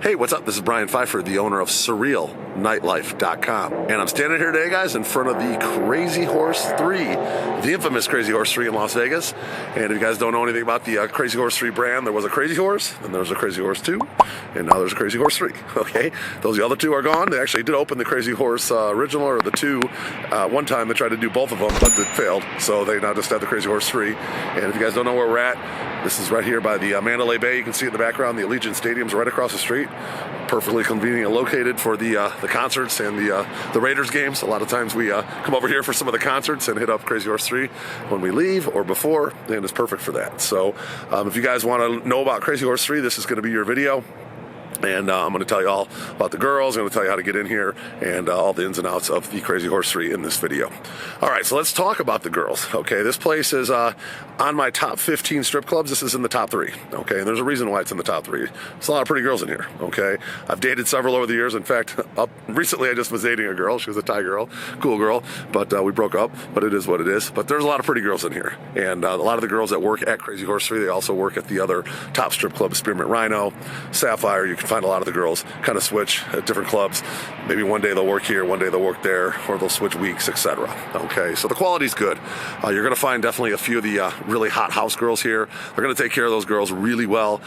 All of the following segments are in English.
Hey, what's up? This is Brian Pfeiffer, the owner of Surreal, Nightlife.com. And I'm standing here today, guys, in front of the Crazy Horse 3, the infamous Crazy Horse 3 in Las Vegas. And if you guys don't know anything about the Crazy Horse 3 brand, there was a Crazy Horse, and there was a Crazy Horse 2, and now there's a Crazy Horse 3, okay? The other two are gone. They actually did open the Crazy Horse original, or the 2, one time. They tried to do both of them, but it failed. So they now just have the Crazy Horse 3. And if you guys don't know where we're at, this is right here by the Mandalay Bay. You can see in the background the Allegiant Stadium's right across the street. Perfectly conveniently located for the concerts and the Raiders games. A lot of times we come over here for some of the concerts and hit up Crazy Horse 3 when we leave or before, and it's perfect for that. So if you guys want to know about Crazy Horse 3, this is going to be your video. And I'm going to tell you all about the girls. I'm going to tell you how to get in here and all the ins and outs of the Crazy Horse 3 in this video. All right, so let's talk about the girls. Okay, this place is on my top 15 strip clubs. This is in the top 3. Okay, and there's a reason why it's in the top 3. There's a lot of pretty girls in here. Okay, I've dated several over the years. In fact, recently I just was dating a girl. She was a Thai girl, cool girl, but we broke up. But it is what it is. But there's a lot of pretty girls in here, and a lot of the girls that work at Crazy Horse 3, they also work at the other top strip clubs, Spearmint Rhino, Sapphire. You can find a lot of the girls kind of switch at different clubs. Maybe one day they'll work here, one day they'll work there, or they'll switch weeks, etc. Okay, so the quality's good. You're going to find definitely a few of the really hot house girls here. They're going to take care of those girls really well.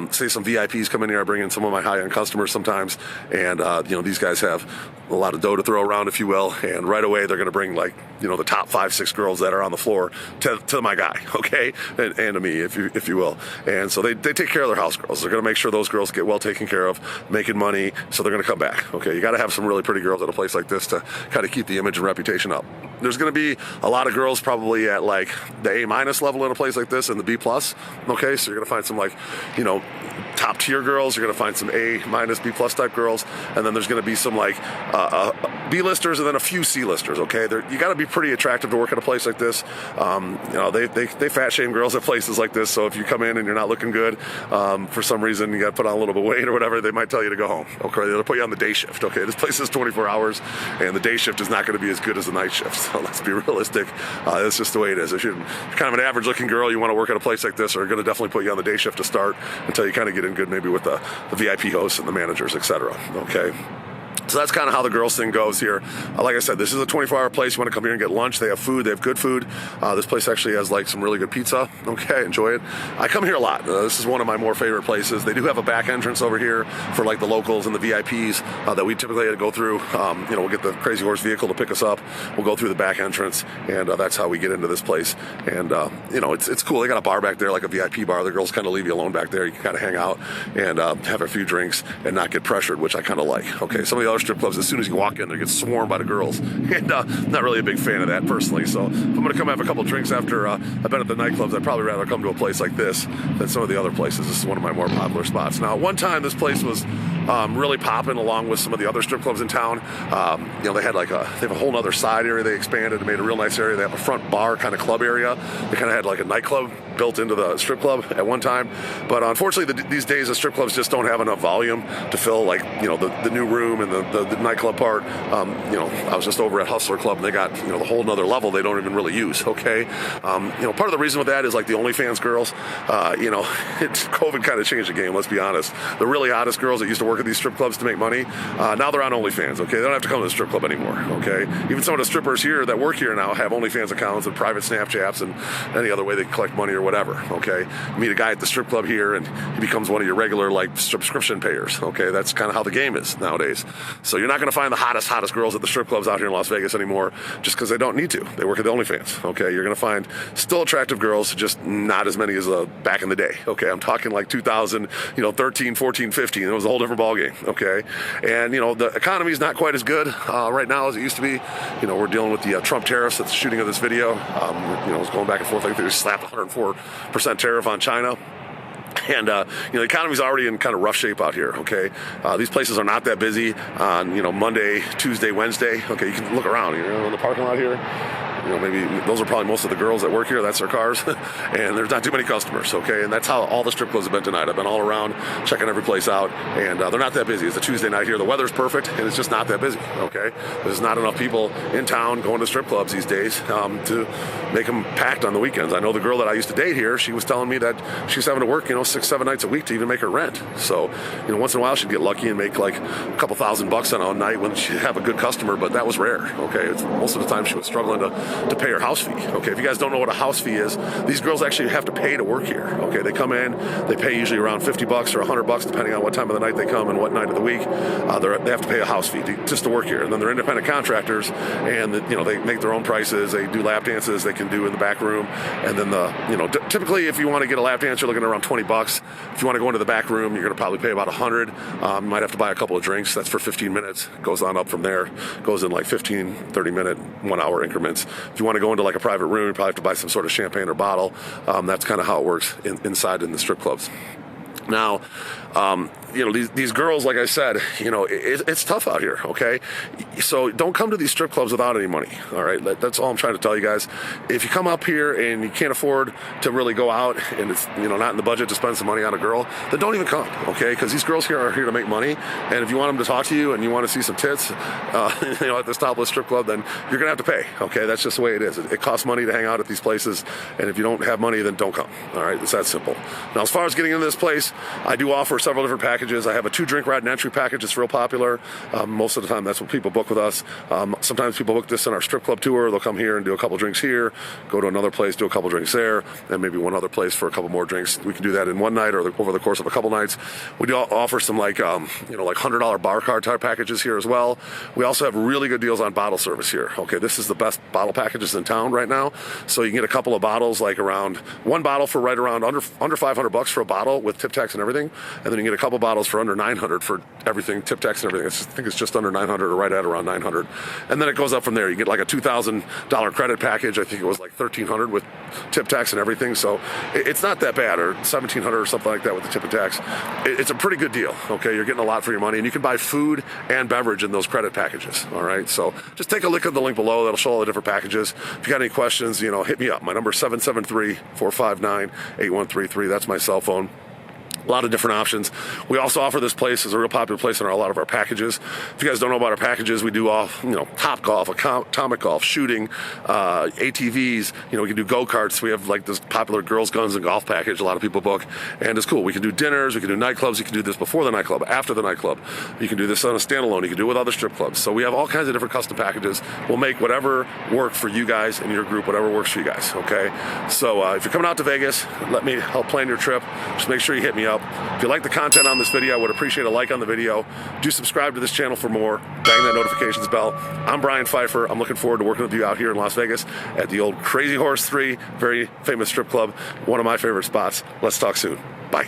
Say some VIPs come in here. I bring in some of my high-end customers sometimes, and these guys have a lot of dough to throw around, if you will, and right away they're going to bring the top 5-6 girls that are on the floor to my guy, okay, and to me, if you will. And so they take care of their house girls. They're going to make sure those girls get well taken care of, making money, so they're going to come back. Okay, you got to have some really pretty girls at a place like this to kind of keep the image and reputation up. There's going to be a lot of girls probably at like the A- level in a place like this, and the B+. Okay, so you're going to find some top tier girls. You're going to find some A-, B+ type girls, and then there's going to be some B-listers and then a few C-listers. Okay, you got to be pretty attractive to work at a place like this. They fat shame girls at places like this. So if you come in and you're not looking good for some reason, you got to put on a little bit of weight or whatever, they might tell you to go home. Okay, they'll put you on the day shift. Okay, this place is 24 hours, and the day shift is not going to be as good as the night shift. So let's be realistic. That's just the way it is. If you're kind of an average-looking girl, you want to work at a place like this, are going to definitely put you on the day shift to start until you kind of get in good, maybe with the VIP hosts and the managers, etc. Okay. So that's kind of how the girls thing goes here. Like I said, this is a 24-hour place. You want to come here and get lunch. They have food. They have good food. This place actually has some really good pizza. Okay, enjoy it. I come here a lot. This is one of my more favorite places. They do have a back entrance over here for the locals and the VIPs that we typically go through. We'll get the Crazy Horse vehicle to pick us up. We'll go through the back entrance, and that's how we get into this place. And it's cool. They got a bar back there, like a VIP bar. The girls kind of leave you alone back there. You can kind of hang out and have a few drinks and not get pressured, which I kind of like. Okay, some of the other strip clubs, as soon as you walk in, they get swarmed by the girls, and not really a big fan of that personally. So if I'm going to come have a couple drinks after I've been at the nightclubs, I'd probably rather come to a place like this than some of the other places. This is one of my more popular spots. Now, at one time, this place was really popping along with some of the other strip clubs in town. They had they have a whole other side area. They expanded and made a real nice area. They have a front bar kind of club area. They kind of had a nightclub built into the strip club at one time. But unfortunately, these days, the strip clubs just don't have enough volume to fill the new room and the nightclub part. I was just over at Hustler Club, and they got the whole nother level they don't even really use. Okay, part of the reason with that is the OnlyFans girls. COVID kind of changed the game. Let's be honest. The really hottest girls that used to work at these strip clubs to make money, now they're on OnlyFans. Okay, they don't have to come to the strip club anymore. Okay, even some of the strippers here that work here now have OnlyFans accounts and private Snapchats and any other way they collect money or whatever. Okay, you meet a guy at the strip club here, and he becomes one of your regular subscription payers. Okay, that's kind of how the game is nowadays. So you're not going to find the hottest girls at the strip clubs out here in Las Vegas anymore, just because they don't need to. They work at the OnlyFans. Okay, you're going to find still attractive girls, just not as many as back in the day. Okay, I'm talking 2013, 14, 15. It was a whole different ballgame. Okay, and the economy is not quite as good right now as it used to be. We're dealing with the Trump tariffs. That's the shooting of this video. It's going back and forth. They slapped 104% tariff on China. And, the economy's already in kind of rough shape out here, okay? These places are not that busy on, Monday, Tuesday, Wednesday. Okay, you can look around, in the parking lot here. maybe those are probably most of the girls that work here. That's their cars, and there's not too many customers. Okay, and that's how all the strip clubs have been tonight. I've been all around checking every place out, and they're not that busy. It's a Tuesday night here. The weather's perfect, and it's just not that busy. Okay, there's not enough people in town going to strip clubs these days to make them packed on the weekends. I know the girl that I used to date here. She was telling me that she's having to work, 6-7 nights a week to even make her rent. So, once in a while she'd get lucky and make like a couple $1,000 on a night when she'd have a good customer, but that was rare. Okay, most of the time she was struggling to pay her house fee. Okay, if you guys don't know what a house fee is, these girls actually have to pay to work here. Okay, they come in, they pay usually around $50 or $100 depending on what time of the night they come and what night of the week. They have to pay a house fee just to work here, and then they're independent contractors, and they make their own prices. They do lap dances they can do in the back room, and then typically if you want to get a lap dance, you're looking at around $20. If you want to go into the back room, you're going to probably pay about $100. You might have to buy a couple of drinks. That's for 15 minutes. Goes on up from there. Goes in like 15, 30-minute, 1-hour increments. If you want to go into like a private room, you probably have to buy some sort of champagne or bottle. That's kind of how it works inside in the strip clubs. Now, these girls, like I said, it's tough out here, okay? So don't come to these strip clubs without any money, all right? That's all I'm trying to tell you guys. If you come up here and you can't afford to really go out and it's, not in the budget to spend some money on a girl, then don't even come, okay? Because these girls here are here to make money, and if you want them to talk to you and you want to see some tits, at this topless strip club, then you're going to have to pay, okay? That's just the way it is. It costs money to hang out at these places, and if you don't have money, then don't come, all right? It's that simple. Now, as far as getting into this place, I do offer several different packages. I have a 2-drink ride and entry package. It's real popular. Most of the time, that's what people book with us. Sometimes people book this in our strip club tour. They'll come here and do a couple drinks here, go to another place, do a couple drinks there, and maybe one other place for a couple more drinks. We can do that in one night or over the course of a couple nights. We do offer some like $100 bar card type packages here as well. We also have really good deals on bottle service here. Okay, this is the best bottle packages in town right now. So you can get a couple of bottles, like around one bottle for right around under $500 for a bottle with tip tax and everything, and then you can get a couple bottles for under $900 for everything, tip tax and everything. I think it's just under $900 or right at around $900, and then it goes up from there. You get like a $2,000 credit package. I think it was like $1,300 with tip tax and everything. So it's not that bad, or $1,700 or something like that with the tip and tax. It's a pretty good deal. Okay, you're getting a lot for your money, and you can buy food and beverage in those credit packages. All right, so just take a look at the link below. That'll show all the different packages. If you got any questions, hit me up. My number is 773-459-8133. That's my cell phone. A lot of different options. We also offer this place as a real popular place in a lot of our packages. If you guys don't know about our packages, we do all, Top Golf, Atomic Golf, shooting, ATVs. We can do go-karts. We have like this popular girls, guns, and golf package a lot of people book, and it's cool. We can do dinners. We can do nightclubs. You can do this before the nightclub, after the nightclub. You can do this on a standalone. You can do it with other strip clubs. So we have all kinds of different custom packages. We'll make whatever work for you guys and your group, whatever works for you guys, okay? So if you're coming out to Vegas, let me help plan your trip. Just make sure you hit me up. If you like the content on this video, I would appreciate a like on the video. Do subscribe to this channel for more. Bang that notifications bell. I'm Brian Pfeiffer. I'm looking forward to working with you out here in Las Vegas at the old Crazy Horse 3, very famous strip club, one of my favorite spots. Let's talk soon. Bye.